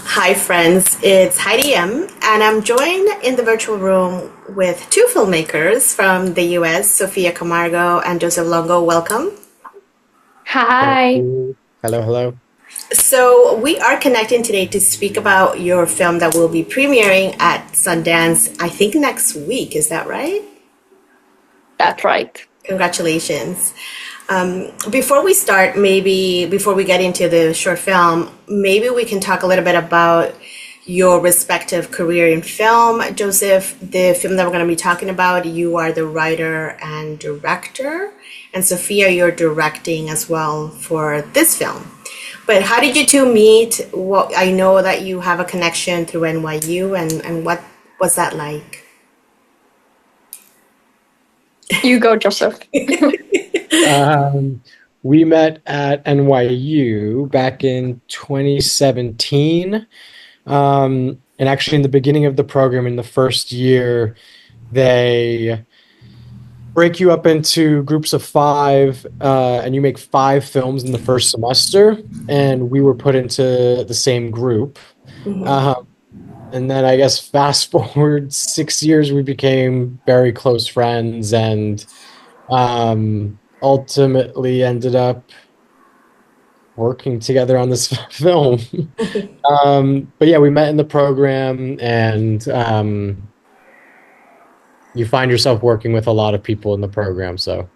Hi, friends. It's Heidi M, and I'm joined in the virtual room with two filmmakers from the US, Sofia Camargo and Joseph Longo. Welcome. Thank Hi. you. Hello, hello. So, we are connecting today to speak about your film that will be premiering at Sundance, I think next week. Is that right? That's right. Congratulations. Before we start, maybe before we get into the short film, maybe we can talk a little bit about your respective career in film. Joseph, the film that we're going to be talking about, you are the writer and director, and Sophia, you're directing as well for this film. But how did you two meet? What I know that you have a connection through NYU, and what was that like? You go, Joseph. Um, we met at NYU back in 2017. And actually, in the beginning of the program, in the first year, they break you up into groups of five, and you make five films in the first semester. And we were put into the same group. Um, and then I guess fast forward 6 years, we became very close friends and ultimately ended up working together on this film. But yeah, we met in the program, and you find yourself working with a lot of people in the program. So,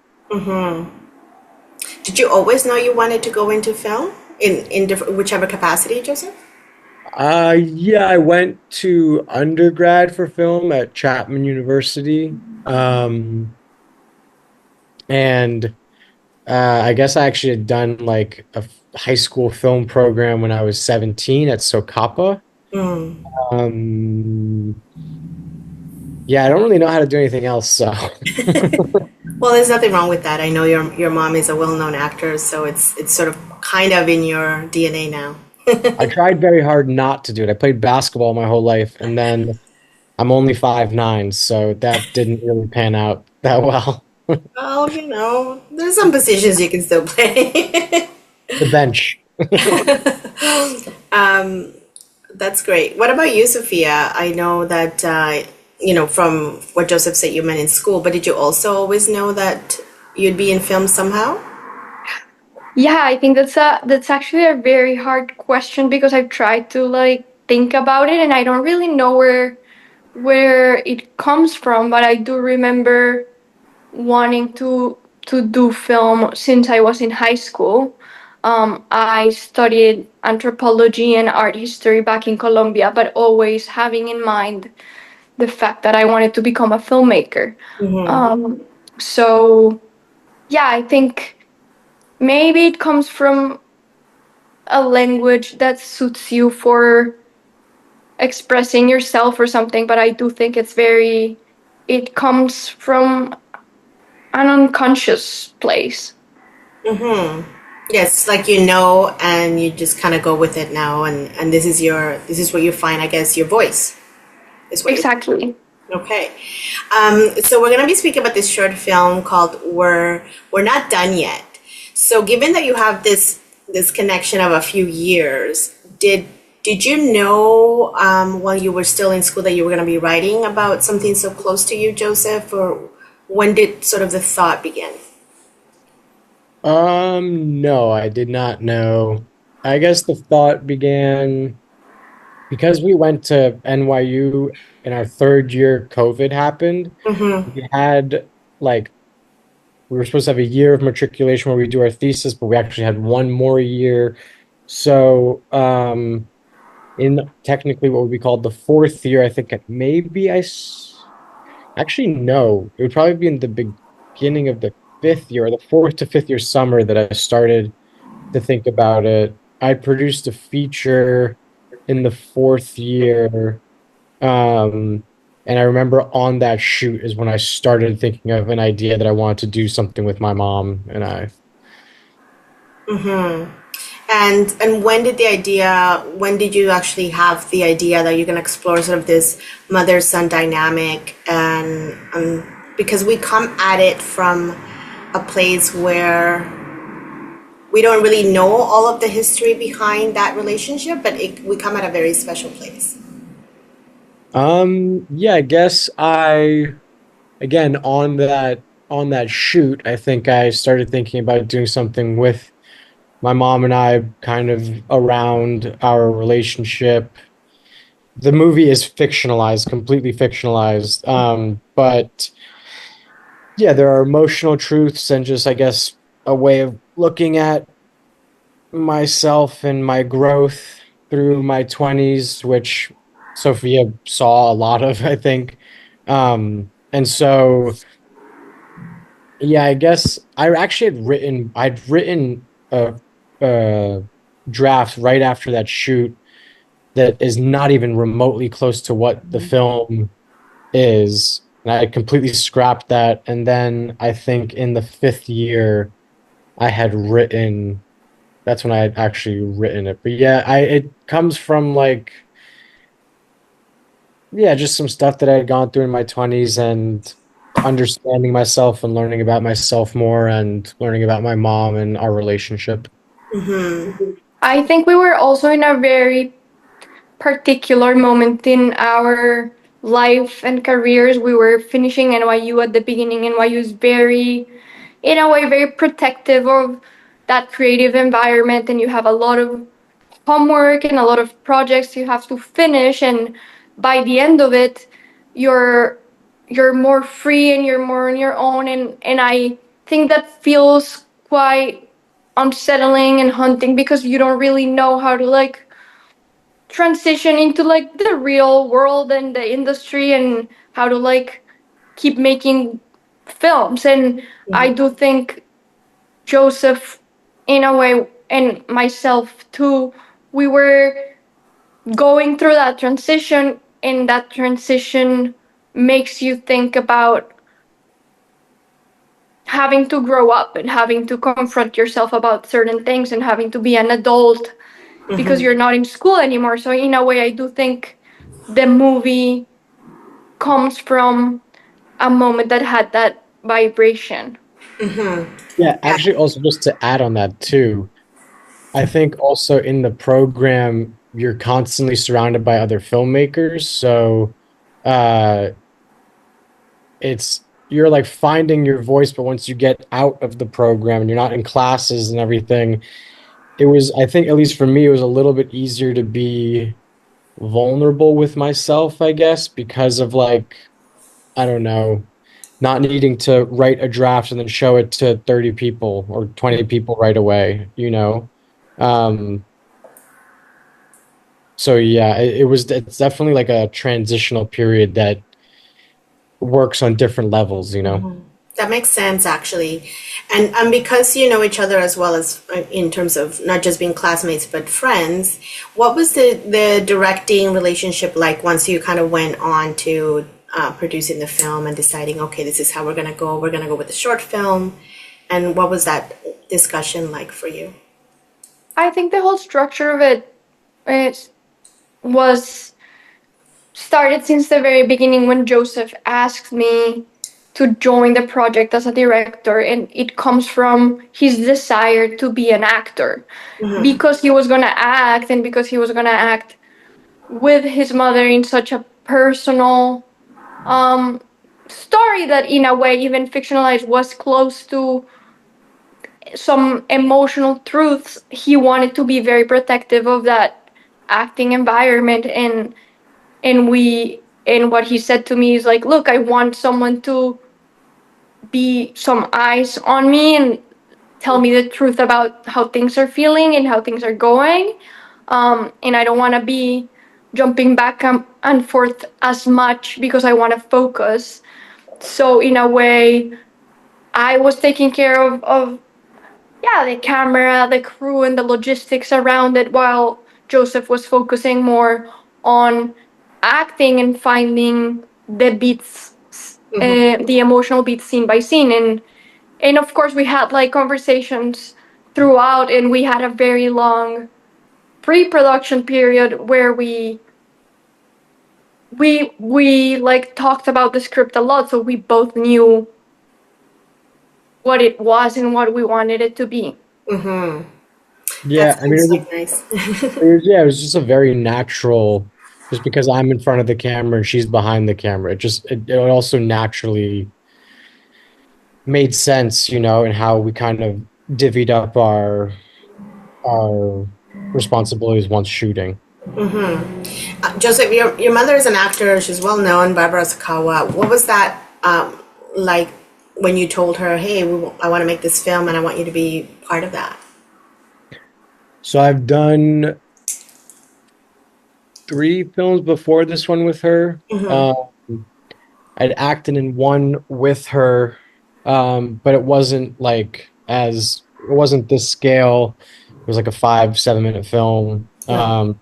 Did you always know you wanted to go into film in different, whichever capacity, Joseph? yeah, I went to undergrad for film at Chapman University, and I guess I actually had done like a high school film program when I was 17 at Socapa. Um, Yeah, I don't really know how to do anything else, so Well, there's nothing wrong with that. I know your mom is a well-known actor, so it's sort of kind of in your DNA now. I tried very hard not to do it. I played basketball my whole life, and then I'm only 5'9", so that didn't really pan out that well. Well, there's some positions you can still play. The bench. That's great. What about you, Sophia? I know that from what Joseph said, you met in school, but did you also always know that you'd be in film somehow? Yeah, I think that's actually a very hard question because I've tried to think about it and I don't really know where it comes from, but I do remember wanting to do film since I was in high school. I studied anthropology and art history back in Colombia, but always having in mind the fact that I wanted to become a filmmaker. Um, so yeah, I think maybe it comes from a language that suits you for expressing yourself or something, but I do think it comes from an unconscious place. Yes, like and you just kind of go with it now, and this is where you find, I guess, your voice is what you. Exactly. Okay. So we're going to be speaking about this short film called We're Not Done Yet. So given that you have this connection of a few years, did you know while you were still in school that you were going to be writing about something so close to you, Joseph, or when did sort of the thought begin? No, I did not know. I guess the thought began because we went to NYU in our third year, COVID happened. We had like we were supposed to have a year of matriculation where we do our thesis, but we actually had one more year. So, in technically what would be called the fourth year, I think maybe actually no, it would probably be in the beginning of the fifth year, or the fourth to fifth year summer that I started to think about it. I produced a feature in the fourth year. Um, and I remember on that shoot is when I started thinking of an idea that I wanted to do something with my mom and I. And when did you actually have the idea that you're going to explore sort of this mother-son dynamic, and because we come at it from a place where we don't really know all of the history behind that relationship, but we come at a very special place. Yeah, I guess again on that shoot, I think I started thinking about doing something with my mom and I kind of around our relationship. The movie is fictionalized, completely fictionalized. But yeah, there are emotional truths and just, I guess, a way of looking at myself and my growth through my 20s, which Sophia saw a lot of, I think. And so, yeah, I guess I'd written a draft right after that shoot that is not even remotely close to what the film is. And I completely scrapped that. And then I think in the fifth year, I had written, that's when I had actually written it. But yeah, it comes from like, yeah, just some stuff that I had gone through in my 20s and understanding myself and learning about myself more and learning about my mom and our relationship. I think we were also in a very particular moment in our life and careers. We were finishing NYU at the beginning. NYU is very, in a way, very protective of that creative environment, and you have a lot of homework and a lot of projects you have to finish. And by the end of it, you're you're more free and you're more on your own. And I think that feels quite unsettling and haunting because you don't really know how to like transition into like the real world and the industry and how to like keep making films. And I do think Joseph, in a way, and myself too, we were going through that transition, and that transition makes you think about having to grow up and having to confront yourself about certain things and having to be an adult because you're not in school anymore. So in a way, I do think the movie comes from a moment that had that vibration. Yeah, actually, also just to add on that too, I think also in the program, you're constantly surrounded by other filmmakers. So uh, it's you're like finding your voice, but once you get out of the program and you're not in classes and everything, it was, I think, at least for me, it was a little bit easier to be vulnerable with myself, I guess, because of like, I don't know, not needing to write a draft and then show it to 30 people or 20 people right away, you know? Um, so yeah, it's definitely like a transitional period that works on different levels, you know? That makes sense, actually. And because you know each other as well as in terms of not just being classmates but friends, what was the directing relationship like once you kind of went on to producing the film and deciding, okay, this is how we're gonna go. We're gonna go with the short film. And what was that discussion like for you? I think the whole structure of it was started since the very beginning when Joseph asked me to join the project as a director, and it comes from his desire to be an actor because he was going to act, and because he was going to act with his mother in such a personal um, story that, in a way, even fictionalized, was close to some emotional truths. He wanted to be very protective of that acting environment. And what he said to me is like, look, I want someone to be some eyes on me and tell me the truth about how things are feeling and how things are going. And I don't want to be jumping back and forth as much because I want to focus. So in a way, I was taking care of yeah, the camera, the crew, and the logistics around it, while Joseph was focusing more on acting and finding the beats, the emotional beats scene by scene. And of course, we had like conversations throughout, and we had a very long pre-production period where we like talked about the script a lot, so we both knew what it was and what we wanted it to be. That Yeah, I mean, sounds like nice. yeah, it was just a very natural, just because I'm in front of the camera and she's behind the camera. It also naturally made sense, in how we kind of divvied up our responsibilities once shooting. Joseph, your mother is an actor. She's well known, Barbara Sukowa. What was that like when you told her, "Hey, I want to make this film, and I want you to be part of that"? So I've done 3 films before this one with her. I'd acted in one with her, but it wasn't this scale. It was like a 5, 7 minute film. No.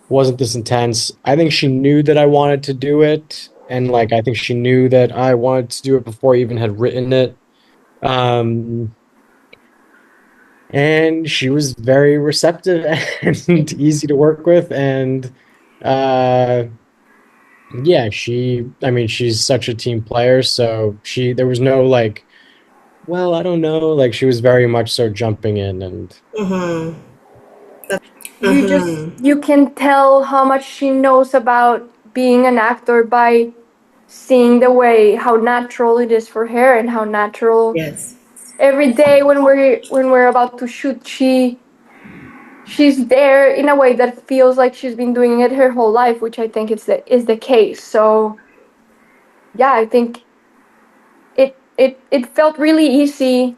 Wasn't this intense. I think she knew that I wanted to do it, and like I think she knew that I wanted to do it before I even had written it. Um, and she was very receptive and easy to work with, and uh, yeah, I mean, she's such a team player, so there was no like, well, I don't know, like she was very much so jumping in and You can tell how much she knows about being an actor by seeing the way how natural it is for her and how natural Yes. every day when we're about to shoot she's there in a way that feels like she's been doing it her whole life, which I think is the case. So yeah, I think it felt really easy,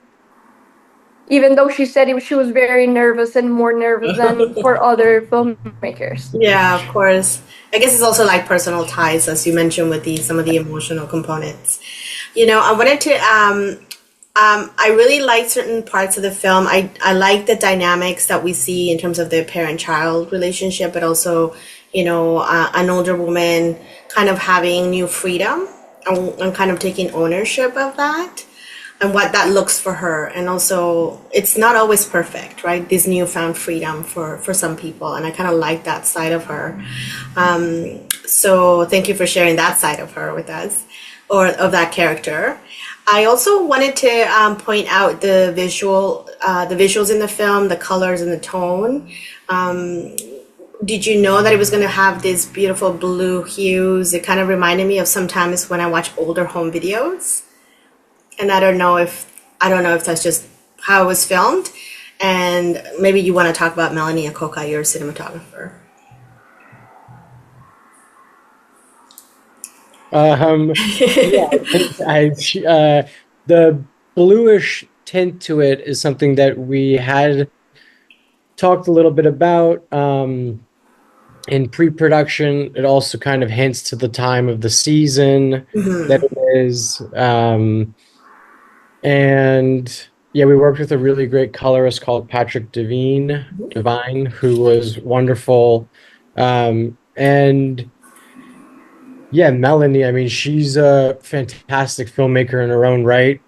even though she said she was very nervous and more nervous than for other filmmakers. Yeah, of course. I guess it's also like personal ties, as you mentioned, with the some of the emotional components. I wanted to. I really like certain parts of the film. I like the dynamics that we see in terms of the parent-child relationship, but also, an older woman kind of having new freedom and kind of taking ownership of that and what that looks for her. And also, it's not always perfect, right? This newfound freedom for some people. And I kind of like that side of her. So thank you for sharing that side of her with us, or of that character. I also wanted to point out the visuals in the film, the colors and the tone. Did you know that it was going to have these beautiful blue hues? It kind of reminded me of sometimes when I watch older home videos, and I don't know if that's just how it was filmed. And maybe you want to talk about Melanie Akoka, your cinematographer. Yeah, the bluish tint to it is something that we had talked a little bit about in pre-production. It also kind of hints to the time of the season that it is. And yeah, we worked with a really great colorist called Patrick Devine, who was wonderful. And yeah, Melanie, I mean, she's a fantastic filmmaker in her own right.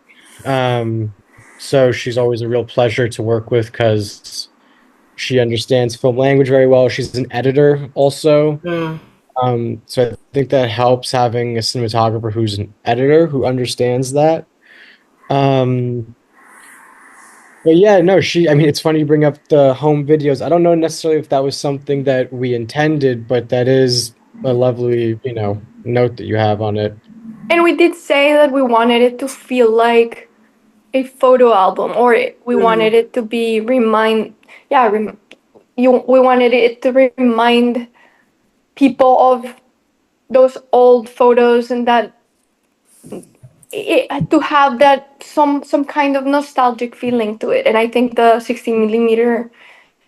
Um, so she's always a real pleasure to work with because she understands film language very well. She's an editor also. Mm. So I think that helps having a cinematographer who's an editor who understands that. Um, but yeah, no, I mean, it's funny you bring up the home videos. I don't know necessarily if that was something that we intended, but that is a lovely, note that you have on it. And we did say that we wanted it to feel like a photo album, or we wanted it to be yeah, we wanted it to remind people of those old photos, and that to have that some kind of nostalgic feeling to it. And I think the 60 millimeter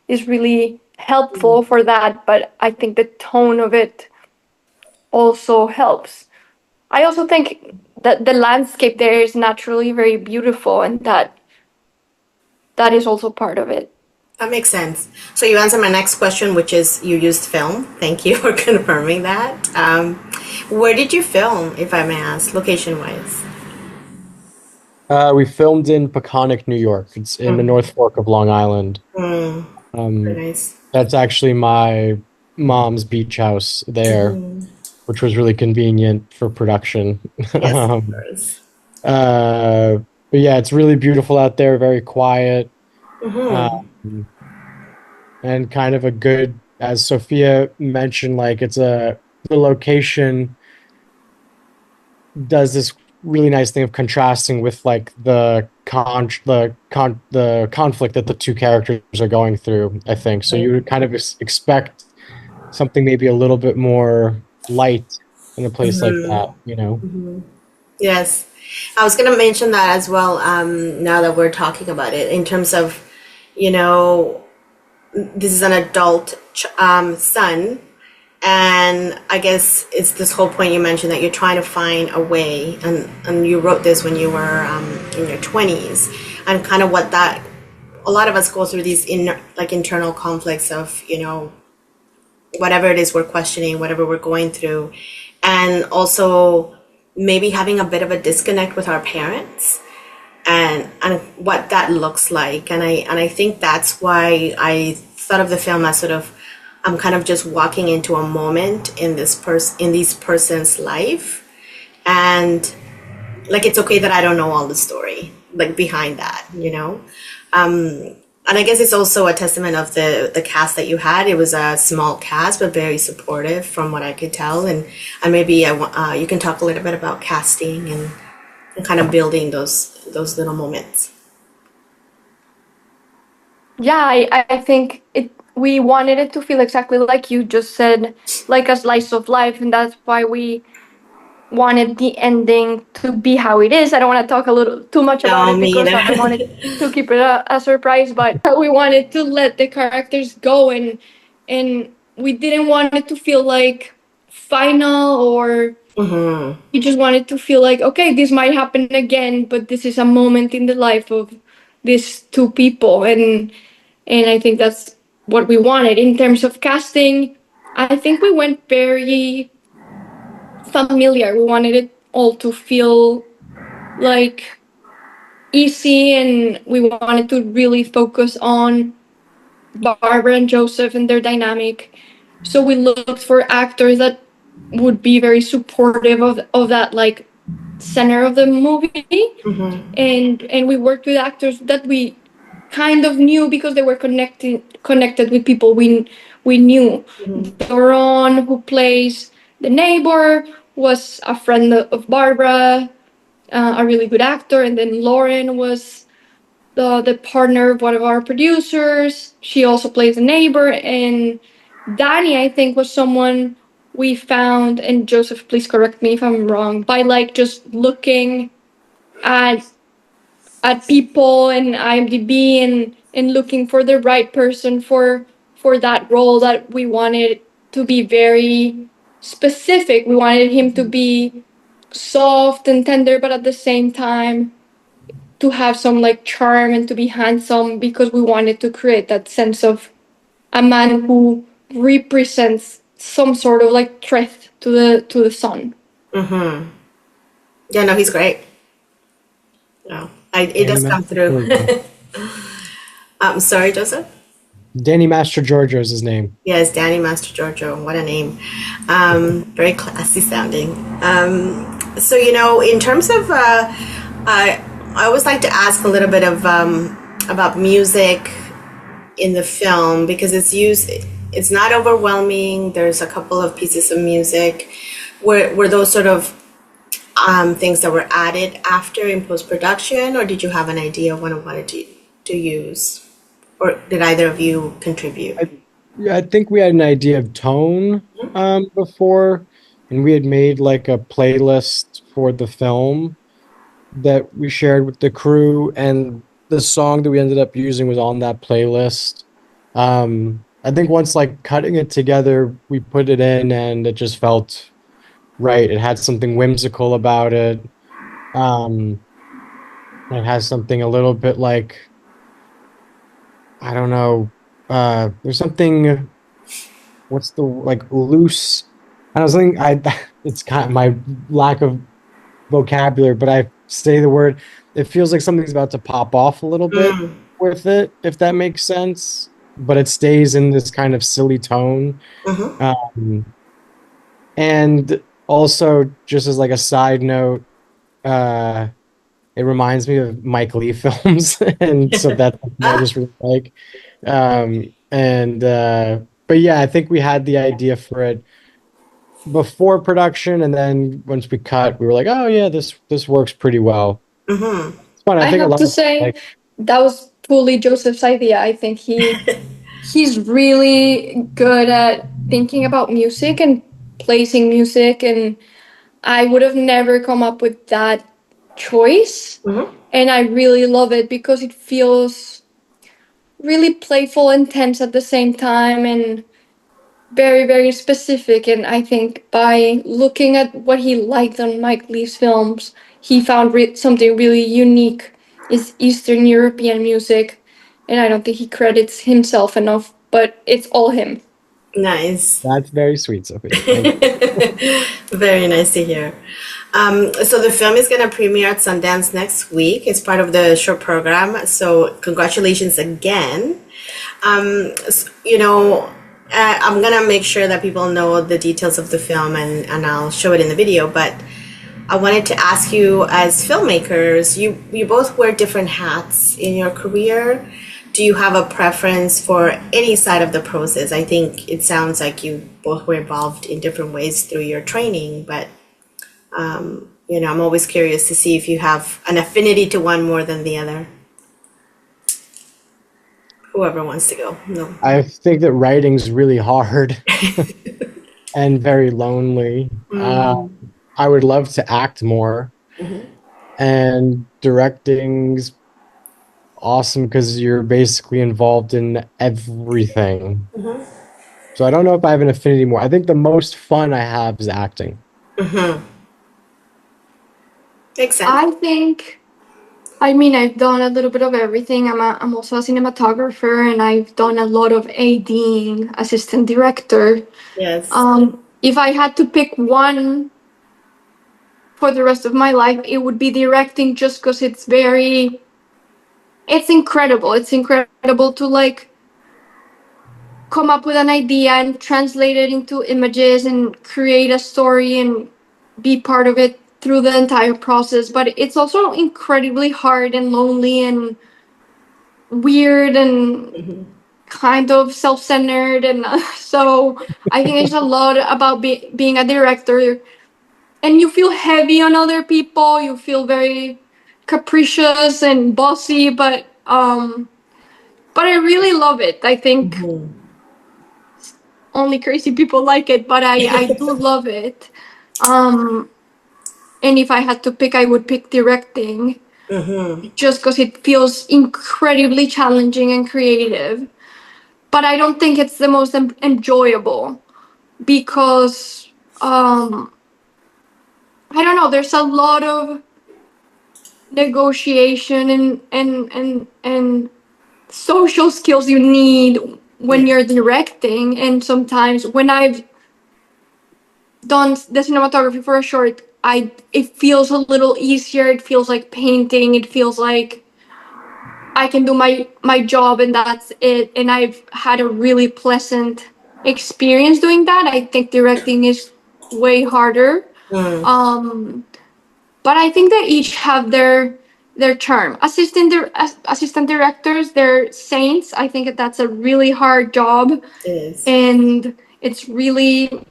is really helpful for that, but I think the tone of it also helps. I also think that the landscape there is naturally very beautiful, and that is also part of it. That makes sense. So you answered my next question, which is you used film. Thank you for confirming that. Where did you film, if I may ask, location-wise? We filmed in Peconic, New York. It's in the North Fork of Long Island. Very Um, nice. that's actually my mom's beach house there, which was really convenient for production. Yes, of Um, course. uh, but yeah, it's really beautiful out there, very quiet. Mm-hmm. And kind of a good, as Sophia mentioned, like the location does this really nice thing of contrasting with like the conflict that the two characters are going through, I think. So you would kind of expect something maybe a little bit more light in a place like that, you know? Yes. I was going to mention that as well, now that we're talking about it, in terms of, you know, this is an adult son. And I guess it's this whole point you mentioned that you're trying to find a way, and you wrote this when you were in your 20s, and kind of what that, a lot of us go through these like internal conflicts of, you know, whatever it is we're questioning, whatever we're going through, and also maybe having a bit of a disconnect with our parents and what that looks like. And I think that's why I thought of the film as sort of, I'm kind of just walking into a moment in this person's life, and like it's okay that I don't know all the story like behind that, you know. And I guess it's also a testament of the cast that you had. It was a small cast, but very supportive from what I could tell. And maybe you can talk a little bit about casting and kind of building those little moments. Yeah, I think we wanted it to feel exactly like you just said, like a slice of life, and that's why we wanted the ending to be how it is. I don't want to talk a little too much about No, it me because I either. wanted to keep it a surprise, but we wanted to let the characters go, and we didn't want it to feel like final, or Hmm. we just wanted to feel like, okay, this might happen again, but this is a moment in the life of these two people, and I think that's what we wanted in terms of casting. I think we went very familiar. We wanted it all to feel like easy, and we wanted to really focus on Barbara and Joseph and their dynamic. So we looked for actors that would be very supportive of that like center of the movie, and we worked with actors that we kind of knew because they were connected with people we knew. Doron, who plays the neighbor, was a friend of Barbara, a really good actor, and then Lauren was the partner of one of our producers. She also plays a neighbor, and Danny, I think, was someone we found. And Joseph, please correct me if I'm wrong. By like just looking at people and IMDb, and looking for the right person for that role that we wanted to be very specific. We wanted him to be soft and tender, but at the same time to have some like charm and to be handsome, because we wanted to create that sense of a man who represents some sort of like threat to the sun. Yeah, no, he's great. No, it Danny does come Master through. Giorgio. I'm sorry, Joseph. Danny Master Giorgio is his name. Yes, Danny Master Giorgio. What a name. Very classy sounding. So, you know, in terms of, I always like to ask a little bit of about music in the film, because it's not overwhelming. There's a couple of pieces of music. Were those sort of things that were added after in post production, or did you have an idea of what I wanted to use, or did either of you contribute? Yeah, I think we had an idea of tone before, and we had made like a playlist for the film that we shared with the crew, and the song that we ended up using was on that playlist. I think once like cutting it together, we put it in and it just felt right. It had something whimsical about it. Um, it has something a little bit like, I don't know, there's something, what's the like loose, I was thinking I it's kind of my lack of vocabulary, but I say the word, it feels like something's about to pop off a little bit with it, if that makes sense, but it stays in this kind of silly tone. Um, and also, just as like a side note, uh, it reminds me of Mike Lee films, and so that's something I Ah, just really like. And but yeah, I think we had the idea for it before production, and then once we cut, we were like, oh yeah, this works pretty well. mm-hmm. It's fun. I I think a have lot to of say like that was fully Joseph's idea. I think he's really good at thinking about music and placing music, and I would have never come up with that choice. Mm-hmm. And I really love it because it feels really playful and tense at the same time, and very, very specific. And I think by looking at what he liked on Mike Lee's films, he found something really unique is Eastern European music. And I don't think he credits himself enough, but it's all him. Nice. that's very sweet, Sophia. Thank you. Very nice to hear. So the film is going to premiere at Sundance next week. It's part of the short program. So congratulations again. You know, I'm going to make sure that people know the details of the film and I'll show it in the video. But I wanted to ask you, as filmmakers, you both wear different hats in your career. Do you have a preference for any side of the process? I think it sounds like you both were involved in different ways through your training, but you know, I'm always curious to see if you have an affinity to one more than the other. Whoever wants to go. No. I think that writing's really hard and very lonely. I would love to act more, and directing's awesome because you're basically involved in everything. So I don't know if I have an affinity more. I think the most fun I have is acting. Makes sense. I think, I mean, I've done a little bit of everything. I'm also a cinematographer, and I've done a lot of ADing, assistant director. Yes. If I had to pick one for the rest of my life, it would be directing just because it's incredible. It's incredible to like come up with an idea and translate it into images and create a story and be part of it through the entire process. But it's also incredibly hard and lonely and weird and kind of self-centered. And so I think there's a lot about being a director, and you feel heavy on other people. You feel very capricious and bossy, but I really love it. I think only crazy people like it, but I do love it. Um, and if I had to pick, I would pick directing just because it feels incredibly challenging and creative. But I don't think it's the most enjoyable because I don't know. There's a lot of negotiation and social skills you need when Yeah. you're directing. And sometimes when I've done the cinematography for a short, it feels a little easier. It feels like painting. It feels like I can do my job and that's it. And I've had a really pleasant experience doing that. I think directing is way harder. But I think they each have their charm. Assistant directors, they're saints. I think that's a really hard job, It is. and it's really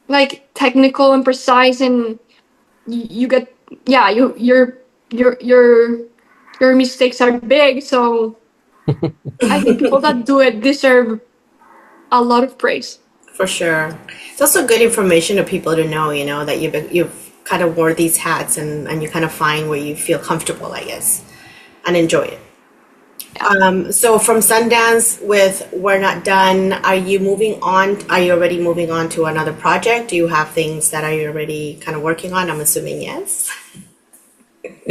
like technical and precise, and you get yeah your mistakes are big. So I think people that do it deserve a lot of praise. For sure. It's also good information to people to know, you know, that you've kind of wore these hats and you kind of find where you feel comfortable, I guess, and enjoy it. So from Sundance with We're Not Done, are you moving on? Are you already moving on to another project? Do you have things that are you already kind of working on? I'm assuming yes.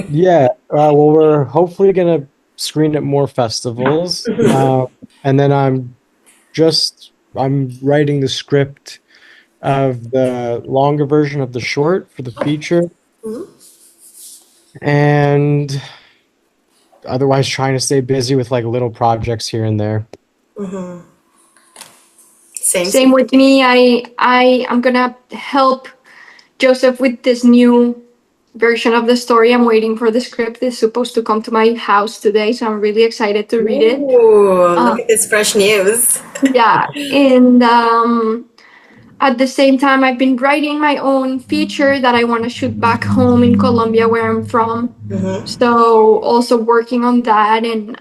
Yeah, well, we're hopefully gonna screen at more festivals, and then I'm writing the script of the longer version of the short for the feature, and otherwise trying to stay busy with like little projects here and there. Same, Same same. with me. I am gonna help Joseph with this new version of the story. I'm waiting for the script. It's supposed to come to my house today, so I'm really excited to read it. Ooh, look at this fresh news. Yeah, and at the same time, I've been writing my own feature that I want to shoot back home in Colombia, where I'm from. So also working on that, and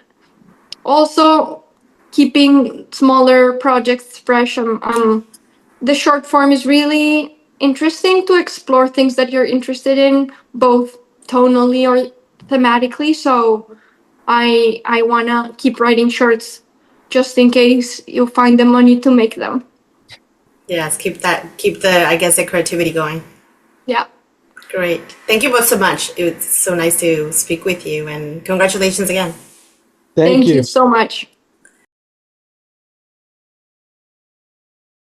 also keeping smaller projects fresh. The short form is really interesting to explore things that you're interested in, both tonally or thematically. So I wanna keep writing shorts just in case you find the money to make them. Yes, keep the, I guess, the creativity going. Yeah. Great. Thank you both so much. It's so nice to speak with you, and congratulations again. Thank Thank you you. so much.